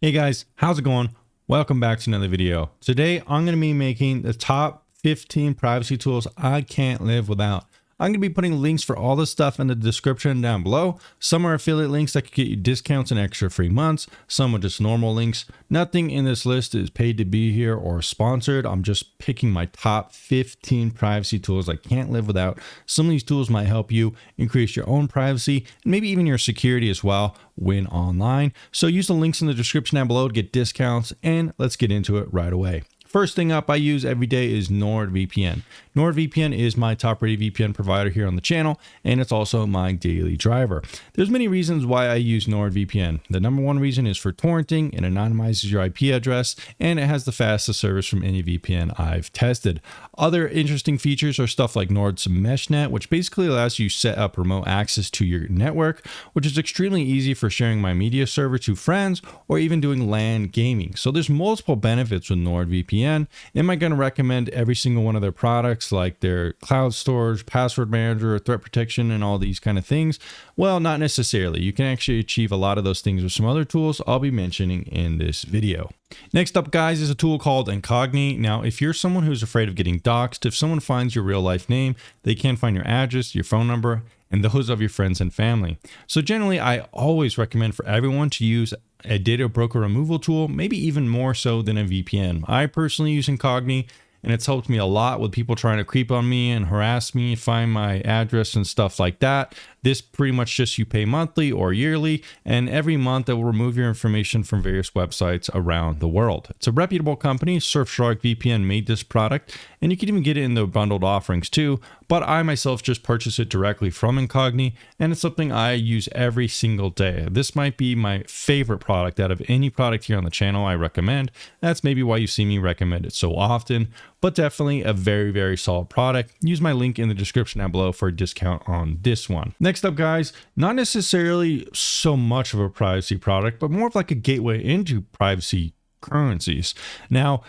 Hey guys, how's it going? Welcome back to another video. Today, I'm going to be making the top 15 privacy tools I can't live without. I'm going to be putting links for all this stuff in the description down below. Some are affiliate links that could get you discounts and extra free months. Some are just normal links. Nothing in this list is paid to be here or sponsored. I'm just picking my top 15 privacy tools I can't live without. Some of these tools might help you increase your own privacy and maybe even your security as well when online. So use the links in the description down below to get discounts, and let's get into it right away. First thing up I use every day is NordVPN. NordVPN is my top rated VPN provider here on the channel, and it's also my daily driver. There's many reasons why I use NordVPN. The number one reason is for torrenting. It anonymizes your IP address, and it has the fastest service from any VPN I've tested. Other interesting features are stuff like Nord's MeshNet, which basically allows you to set up remote access to your network, which is extremely easy for sharing my media server to friends or even doing LAN gaming. So there's multiple benefits with NordVPN. Am I going to recommend every single one of their products, like their cloud storage, password manager, threat protection, and all these kind of things? Well, not necessarily. You can actually achieve a lot of those things with some other tools I'll be mentioning in this video. Next up, guys, is a tool called Encrypted. Now, if you're someone who's afraid of getting doxxed, if someone finds your real life name, they can find your address, your phone number, and those of your friends and family. So generally, I always recommend for everyone to use a data broker removal tool, maybe even more so than a VPN. I personally use Encrypted, and it's helped me a lot with people trying to creep on me and harass me, find my address and stuff like that. This pretty much just you pay monthly or yearly, and every month it will remove your information from various websites around the world. It's a reputable company. Surfshark VPN made this product, and you can even get it in the bundled offerings too, but I myself just purchase it directly from Encrypted, and it's something I use every single day. This might be my favorite product out of any product here on the channel I recommend. That's maybe why you see me recommend it so often, but definitely a very, very solid product. Use my link in the description down below for a discount on this one. Next up, guys, not necessarily so much of a privacy product, but more of like a gateway into privacy currencies. Now,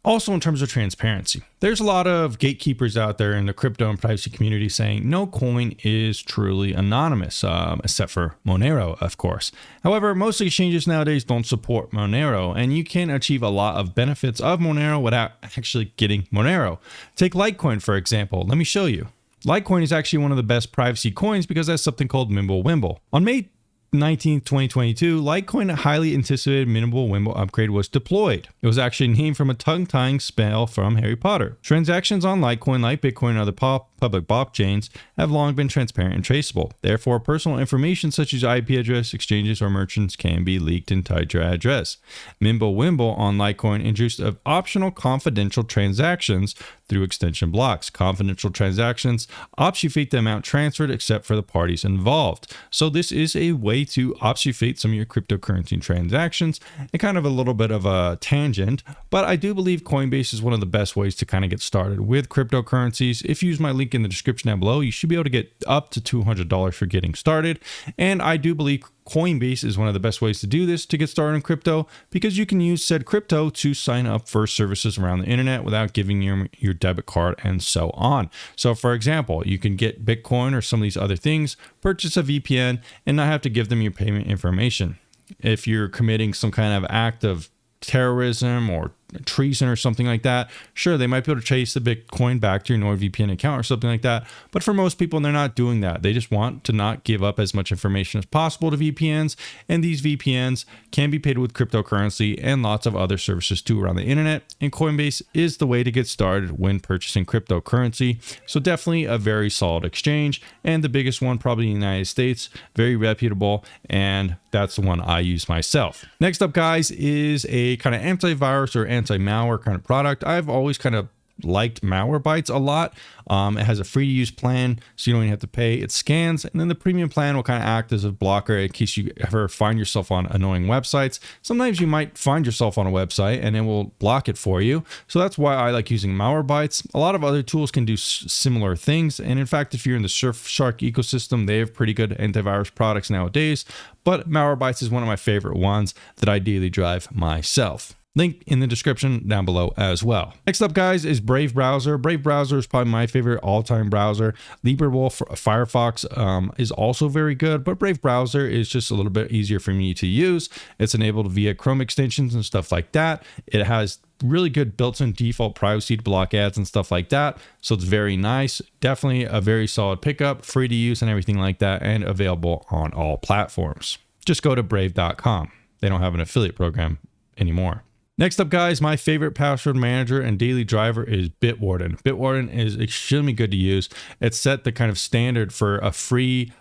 also in terms of transparency, there's a lot of gatekeepers out there in the crypto and privacy community saying no coin is truly anonymous, except for Monero, of course. However, most exchanges nowadays don't support Monero, and you can achieve a lot of benefits of Monero without actually getting Monero. Take Litecoin, for example. Let me show you. Litecoin is actually one of the best privacy coins because it has something called Mimblewimble. On May 19th, 2022, Litecoin, a highly anticipated Mimblewimble upgrade, was deployed. It was actually named from a tongue-tying spell from Harry Potter. Transactions on Litecoin, like Bitcoin and other public blockchains, have long been transparent and traceable. Therefore, personal information such as IP address, exchanges, or merchants can be leaked and tied to your address. Mimblewimble on Litecoin introduced optional confidential transactions through extension blocks. Confidential transactions obfuscate the amount transferred except for the parties involved. So this is a way to obfuscate some of your cryptocurrency transactions, and kind of a little bit of a tangent, but I do believe Coinbase is one of the best ways to kind of get started with cryptocurrencies. If you use my link in the description down below, you should be able to get up to $200 for getting started, and I do believe Coinbase is one of the best ways to do this to get started in crypto, because you can use said crypto to sign up for services around the internet without giving your debit card and so on. So for example, you can get Bitcoin or some of these other things, purchase a VPN, and not have to give them your payment information. If you're committing some kind of act of terrorism or treason or something like that, sure, they might be able to trace the Bitcoin back to your NordVPN account or something like that. But for most people, they're not doing that. They just want to not give up as much information as possible to VPNs. And these VPNs can be paid with cryptocurrency and lots of other services too around the internet. And Coinbase is the way to get started when purchasing cryptocurrency. So definitely a very solid exchange, and the biggest one probably in the United States, very reputable, and that's the one I use myself. Next up, guys, is a kind of antivirus or anti-malware kind of product. I've always kind of liked Malwarebytes a lot. It has a free to use plan, so you don't even have to pay. It scans, and then the premium plan will kind of act as a blocker in case you ever find yourself on annoying websites. Sometimes you might find yourself on a website and it will block it for you. So that's why I like using Malwarebytes. A lot of other tools can do similar things. And in fact, if you're in the Surfshark ecosystem, they have pretty good antivirus products nowadays. But Malwarebytes is one of my favorite ones that I daily drive myself. Link in the description down below as well. Next up, guys, is Brave browser. Brave browser is probably my favorite all-time browser. LibreWolf Firefox is also very good, but Brave browser is just a little bit easier for me to use. It's enabled via Chrome extensions and stuff like that. It has really good built-in default privacy to block ads and stuff like that, so it's very nice. Definitely a very solid pickup, free to use and everything like that, and available on all platforms. Just go to brave.com. They don't have an affiliate program anymore. Next up, guys, my favorite password manager and daily driver is Bitwarden. Bitwarden is extremely good to use. It's set the kind of standard for a free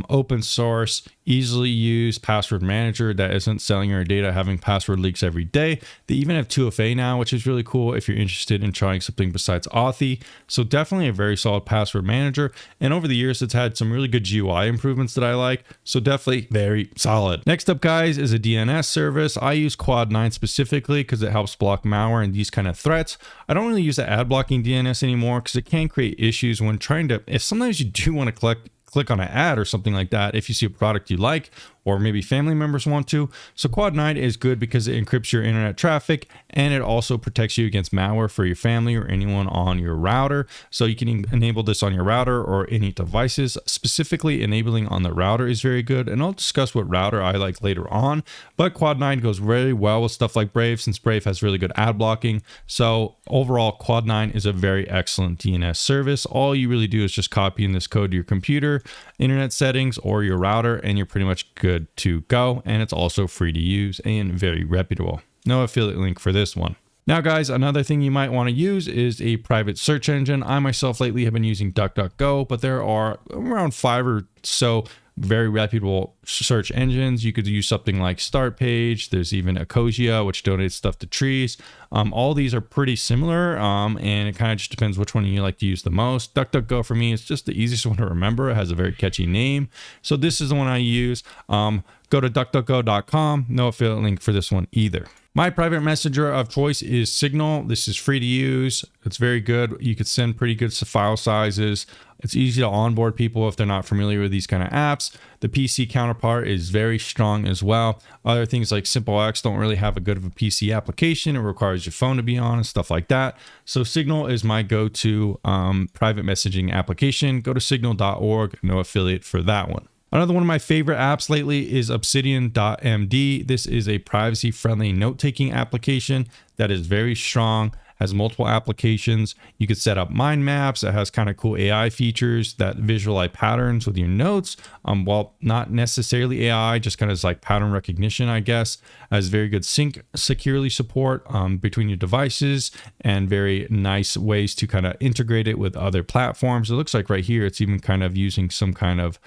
open source, easily used password manager that isn't selling your data, having password leaks every day. They even have 2FA now, which is really cool if you're interested in trying something besides Authy. So definitely a very solid password manager. And over the years, it's had some really good GUI improvements that I like. So definitely very solid. Next up, guys, is a DNS service. I use Quad9 specifically because it helps block malware and these kind of threats. I don't really use the ad blocking DNS anymore because it can create issues when trying to, if sometimes you do want to click on an ad or something like that if you see a product you like, or maybe family members want to. So Quad9 is good because it encrypts your internet traffic, and it also protects you against malware for your family or anyone on your router. So you can enable this on your router or any devices. Specifically, enabling on the router is very good, and I'll discuss what router I like later on. But Quad9 goes really well with stuff like Brave, since Brave has really good ad blocking. So overall, Quad9 is a very excellent DNS service. All you really do is just copy in this code to your computer, internet settings, or your router, and you're pretty much good to go. And it's also free to use and very reputable. No affiliate link for this one. Now, guys, another thing you might want to use is a private search engine. I myself lately have been using DuckDuckGo, but there are around 5 or so very reputable search engines. You could use something like StartPage. There's even Ecosia, which donates stuff to trees. All these are pretty similar, and it kind of just depends which one you like to use the most. DuckDuckGo for me is just the easiest one to remember. It has a very catchy name. So this is the one I use. Go to duckduckgo.com. No affiliate link for this one either. My private messenger of choice is Signal. This is free to use. It's very good. You could send pretty good file sizes. It's easy to onboard people if they're not familiar with these kind of apps. The PC counterpart is very strong as well. Other things like SimpleX don't really have a good of a PC application. It requires your phone to be on and stuff like that. So Signal is my go-to private messaging application. Go to signal.org. No affiliate for that one. Another one of my favorite apps lately is Obsidian.md. This is a privacy-friendly note-taking application that is very strong, has multiple applications. You could set up mind maps. It has kind of cool AI features that visualize patterns with your notes. Well, not necessarily AI, just kind of like pattern recognition, I guess. Has very good sync securely support between your devices, and very nice ways to kind of integrate it with other platforms. It looks like right here, it's even kind of using some kind of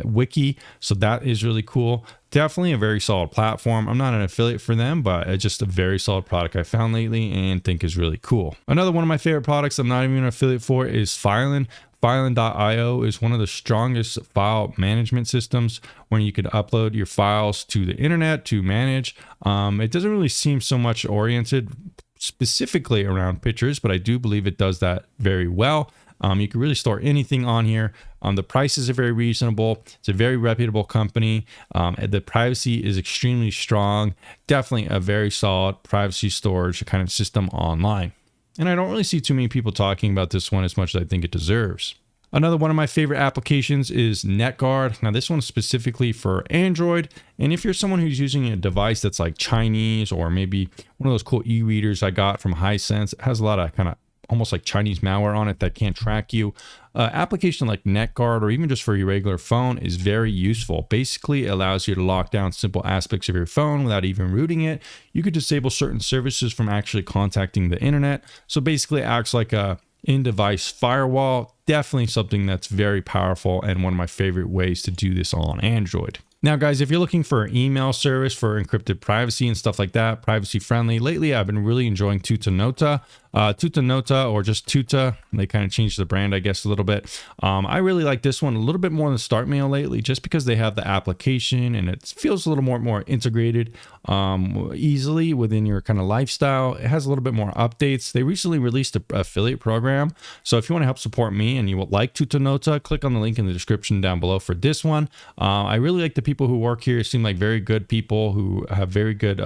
wiki. So that is really cool. Definitely a very solid platform. I'm not an affiliate for them, but it's just a very solid product I found lately and think is really cool. Another one of my favorite products I'm not even an affiliate for is Filen. Filen.io is one of the strongest file management systems where you could upload your files to the internet to manage. It doesn't really seem so much oriented specifically around pictures, but I do believe it does that very well. You can really store anything on here. The prices are very reasonable. It's a very reputable company. The privacy is extremely strong. Definitely a very solid privacy storage kind of system online. And I don't really see too many people talking about this one as much as I think it deserves. Another one of my favorite applications is NetGuard. Now this one's specifically for Android. And if you're someone who's using a device that's like Chinese, or maybe one of those cool e-readers I got from Hisense, it has a lot of kind of almost like Chinese malware on it that can't track you. Application like NetGuard, or even just for your regular phone, is very useful. Basically, it allows you to lock down simple aspects of your phone without even rooting it. You could disable certain services from actually contacting the internet. So basically, it acts like a in-device firewall. Definitely something that's very powerful and one of my favorite ways to do this on Android. Now, guys, if you're looking for an email service for encrypted privacy and stuff like that, privacy friendly, lately I've been really enjoying Tutanota. Tutanota, or just Tuta, they kind of changed the brand, I guess, a little bit. I really like this one a little bit more than StartMail lately, just because they have the application and it feels a little more integrated easily within your kind of lifestyle. It has a little bit more updates. They recently released an affiliate program. So if you want to help support me and you would like Tutanota, click on the link in the description down below for this one. I really like the people who work here. Seem like very good people who have very good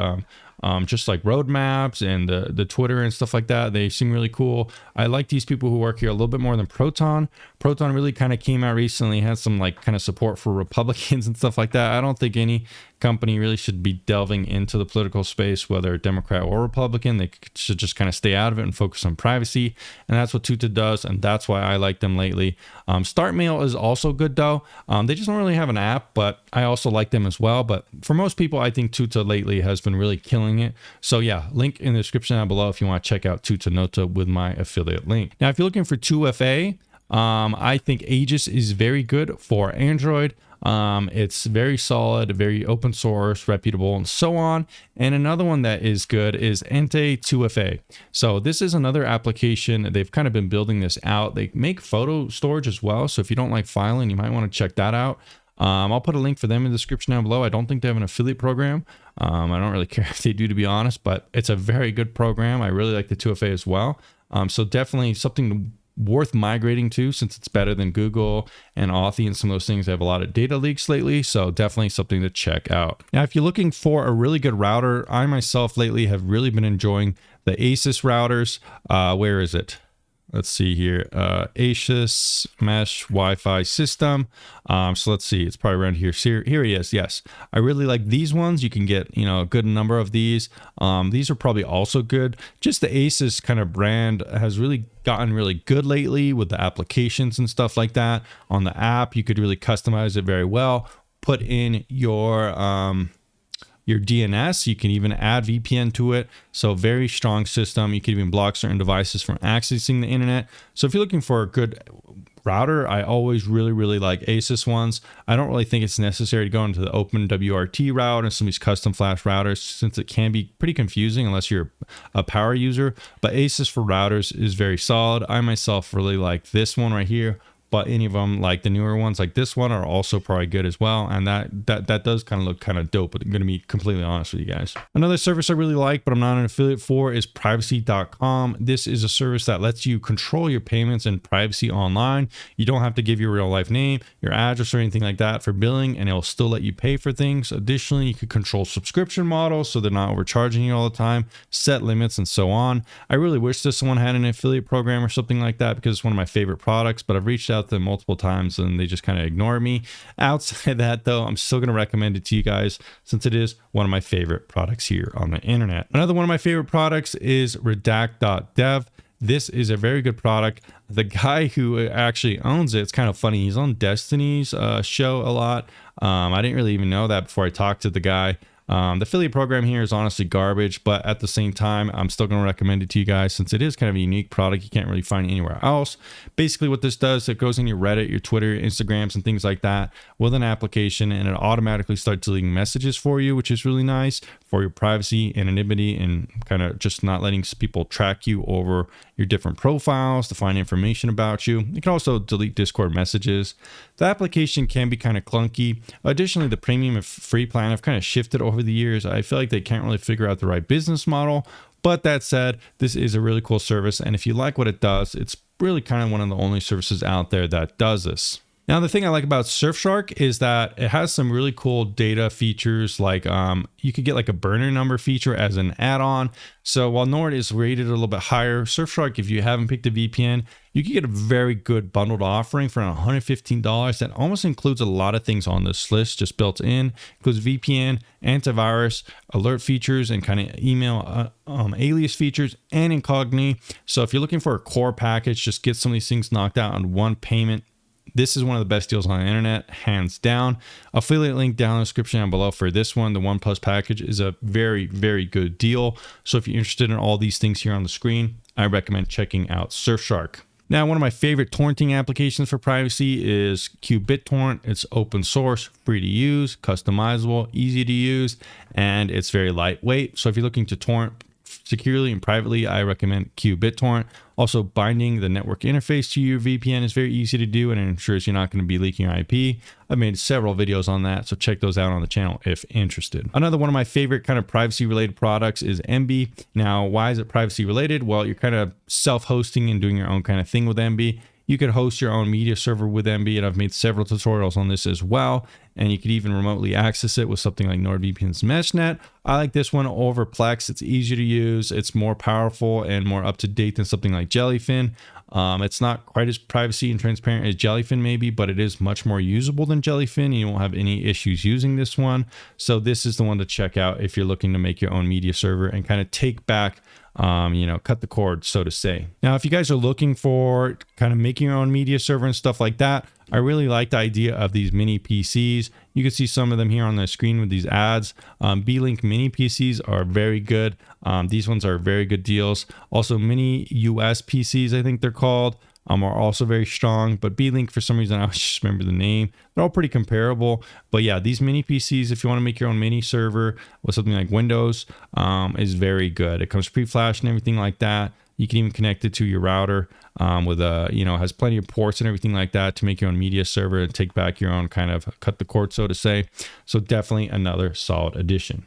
just like roadmaps and the Twitter and stuff like that. They seem really cool. I like these people who work here a little bit more than Proton. Proton really kind of came out recently, has some like kind of support for Republicans and stuff like that. I don't think any company really should be delving into the political space, whether Democrat or Republican. They should just kind of stay out of it and focus on privacy. And that's what Tuta does. And that's why I like them lately. StartMail is also good though. They just don't really have an app, but I also like them as well. But for most people, I think Tuta lately has been really killing it. So yeah, link in the description down below if you want to check out Tutanota with my affiliate link. Now, if you're looking for 2FA, I think Aegis is very good for Android. It's very solid, very open source, reputable, and so on. And another one that is good is Ente 2FA. So this is another application. They've kind of been building this out. They make photo storage as well. So if you don't like filing, you might want to check that out. I'll put a link for them in the description down below. I don't think they have an affiliate program. I don't really care if they do, to be honest, but it's a very good program. I really like the 2FA as well. So definitely something worth migrating to, since it's better than Google and Authy and some of those things. They have a lot of data leaks lately, so definitely something to check out. Now, if you're looking for a really good router, I myself lately have really been enjoying the Asus routers. Where is it? Let's see here. Asus Mesh Wi-Fi System. So let's see. It's probably around here. Here he is. Yes. I really like these ones. You can get, you know, a good number of these. These are probably also good. Just the Asus kind of brand has really gotten really good lately with the applications and stuff like that. On the app, you could really customize it very well. Put in your DNS. You can even add VPN to it. So very strong system. You can even block certain devices from accessing the internet. So if you're looking for a good router, I always really like Asus ones. I don't really think it's necessary to go into the open WRT route and some of these custom flash routers, since it can be pretty confusing unless you're a power user. But Asus for routers is very solid. I myself really like this one right here. But any of them, like the newer ones like this one, are also probably good as well. And that does kind of look kind of dope, but I'm going to be completely honest with you guys. Another service I really like, but I'm not an affiliate for, is privacy.com. This is a service that lets you control your payments and privacy online. You don't have to give your real life name, your address, or anything like that for billing, and it'll still let you pay for things. Additionally, you could control subscription models so they're not overcharging you all the time, set limits, and so on. I really wish this one had an affiliate program or something like that, because it's one of my favorite products, but I've reached out them multiple times and they just kind of ignore me. Outside of that though, I'm still going to recommend it to you guys, since it is one of my favorite products here on the internet. Another one of my favorite products is redact.dev. This is a very good product. The guy who actually owns it's kind of funny. He's on Destiny's show a lot. I didn't really even know that before I talked to the guy. The affiliate program here is honestly garbage, but at the same time, I'm still going to recommend it to you guys, since it is kind of a unique product you can't really find anywhere else. Basically what this does, it goes in your Reddit, your Twitter, Instagrams, and things like that with an application, and it automatically starts deleting messages for you, which is really nice for your privacy, anonymity, and kind of just not letting people track you over your different profiles to find information about you. You can also delete Discord messages. The application can be kind of clunky. Additionally, the premium and free plan have kind of shifted over the years. I feel like they can't really figure out the right business model. But that said, this is a really cool service, and if you like what it does, it's really kind of one of the only services out there that does this. Now, the thing I like about Surfshark is that it has some really cool data features, like you could get like a burner number feature as an add-on. So while Nord is rated a little bit higher, Surfshark, if you haven't picked a VPN, you can get a very good bundled offering for around $115 that almost includes a lot of things on this list just built in. Includes VPN, antivirus, alert features, and kind of email alias features, and incognito. So if you're looking for a core package, just get some of these things knocked out on one payment. This is one of the best deals on the internet, hands down. Affiliate link down in the description down below for this one. The One Plus package is a very good deal. So if you're interested in all these things here on the screen, I recommend checking out Surfshark. Now, one of my favorite torrenting applications for privacy is BitTorrent. It's open source, free to use, customizable, easy to use, and it's very lightweight. So if you're looking to torrent securely and privately, I recommend BitTorrent. Also, binding the network interface to your VPN is very easy to do, and it ensures you're not going to be leaking your IP. I've made several videos on that, so check those out on the channel if interested. Another one of my favorite kind of privacy related products is MB. Now, why is it privacy related? Well, you're kind of self-hosting and doing your own kind of thing with MB. You could host your own media server with MB, and I've made several tutorials on this as well. And you could even remotely access it with something like NordVPN's MeshNet. I like this one over Plex. It's easier to use. It's more powerful and more up to date than something like Jellyfin. It's not quite as privacy and transparent as Jellyfin maybe, but it is much more usable than Jellyfin. You won't have any issues using this one. So this is the one to check out if you're looking to make your own media server and kind of take back, cut the cord, so to say. Now, if you guys are looking for kind of making your own media server and stuff like that, I really like the idea of these mini PCs. You can see some of them here on the screen with these ads. B-Link mini PCs are very good. These ones are very good deals. Also, mini US PCs, I think they're called, are also very strong. But B-Link, for some reason, I always just remember the name. They're all pretty comparable. But yeah, these mini PCs, if you want to make your own mini server with something like Windows, is very good. It comes pre-flashed and everything like that. You can even connect it to your router with a, has plenty of ports and everything like that to make your own media server and take back your own kind of cut the cord, so to say. So definitely another solid addition.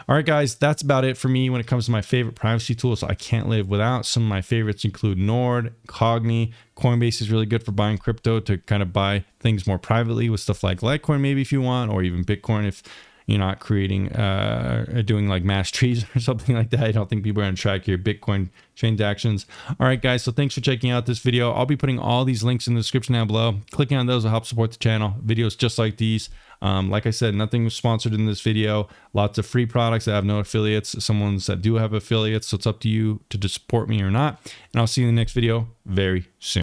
All right, guys, that's about it for me when it comes to my favorite privacy tools I can't live without. Some of my favorites include Nord, Cogni. Coinbase is really good for buying crypto to kind of buy things more privately with stuff like Litecoin, maybe if you want, or even Bitcoin if you're not creating, doing like mass trees or something like that. I don't think people are going to track your Bitcoin transactions. All right, guys. So thanks for checking out this video. I'll be putting all these links in the description down below. Clicking on those will help support the channel. Videos just like these. Like I said, nothing was sponsored in this video. Lots of free products that have no affiliates. Some ones that do have affiliates. So it's up to you to support me or not. And I'll see you in the next video very soon.